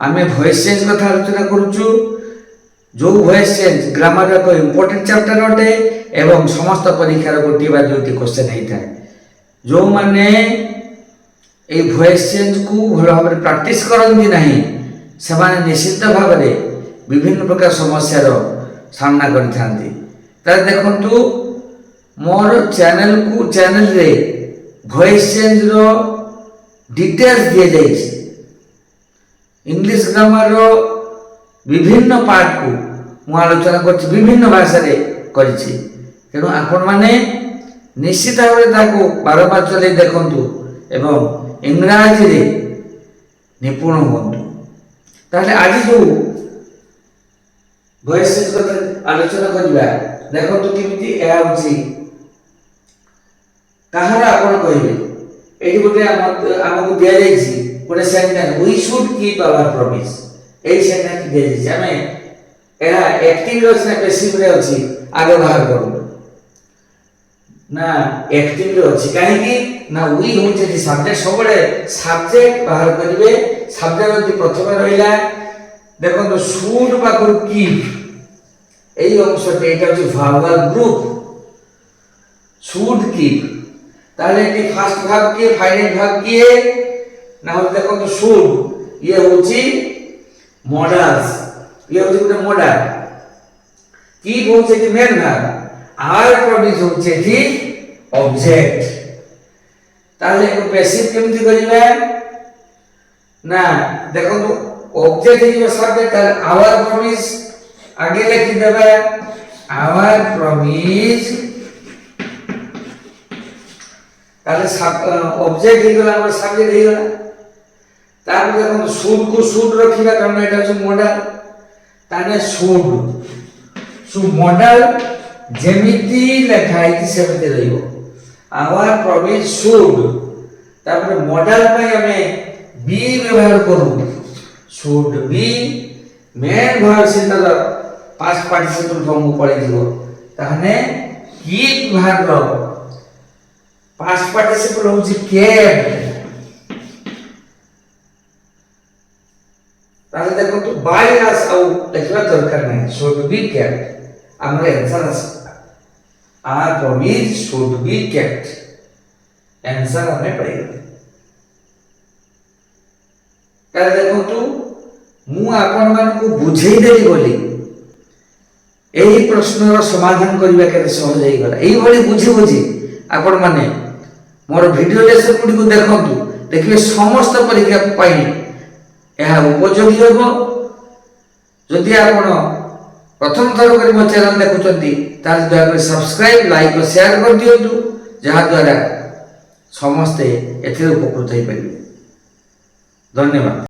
आमे voice change कथा आलोचना करूछु जो वॉइस चेंज ग्रामर एक इंपोर्टेंट चैप्टर अटे एवं समस्त परीक्षार गोटे बा दुईटी क्वेश्चन होता है जो माने ए वॉइस चेंज को भल भाव प्रैक्टिस करती नहीं से माने निश्चित भाव में विभिन्न प्रकार समस्यार सामना कर देखु मोर चैनल को चैनल रे वॉइस चेंज रो डिटेल्स दिए जाइए इंग्लिश ग्रामर रो विभिन्न पार्ट को मु आलोचना कर विभिन्न भाषा रे करिछि तेणु आपण माने निश्चित भाव बारंबार चले देखंतु एवं इंग्राजी रे निपुण हुंतु ताले आज जो वॉइस चेंज कथा आलोचना करबा देखंतु किमिति ए होछि कहार आपण कहिबे एठी गोटे हमकु दिया जाइछि गोटे sentence we should keep our promise a sentence दिया जाइछि हमें एहा एक्टिव रो से पैसिव रे अछि आगे बाहर करू ना एक्टिव रे अछि काहे कि ना वी होचे जे सब्जेक्ट सबले सब्जेक्ट बाहर करिवे सब्जेक्ट जति प्रथम रहिला देखो तो should पाखु keep AE अंशटे Etah J verbal group should keep ताले कि फर्स्ट भाग के फाइनल भाग के ना हो देखो तो शुड ये होची मॉडल्स ये होची गुटे मॉडल कीप होचे कि मेन भाग आर प्रोड्यूस होचे कि ऑब्जेक्ट ताले को पैसिव केमति करिवे ना देखो तो ऑब्जेक्ट है सब्जेक्ट आवर प्रॉमिस आगे लिखि देबे आवर प्रॉमिस ताले ऑब्जेक्ट ही गला और सब्जेक्ट ही गला तार देखो शुड को शुड रखिबा कारण एटा छ मॉडल ताने शुड मॉडल जेमिति लिखाई कि सेमते रहिबो आवर प्रॉमिस शुड तापर मॉडल पे हमें बी व्यवहार करू शुड बी मेन भाग से तर पास्ट पार्टिसिपल फॉर्म को पड़े दिबो ताने कीप भाग रो पास्ट पार्टिसिपल होची केप्ट ताले देखो तो बाय अस आउ लिखवा दरकार नहीं शुड बी केप्ट हमरे answer our promise should be kept answer हमें पड़ेगा ताले देखो तो मु आपण मान को बुझेई देली बोली एही प्रश्नर समाधान करबा केते सहज होई गला एही भली बुझी आपण माने मोर वीडियो लेसन गुडी को देखंतु देखिए समस्त परीक्षा पाई एहा उपयोगी होबो जदि आपण प्रथम थर करी मो चैनल देखुचंती तार दया कर सब्सक्राइब लाइक और शेयर कर दियंतु जहा द्वारा समस्त एथिरे उपकृत होई परिबे धन्यवाद।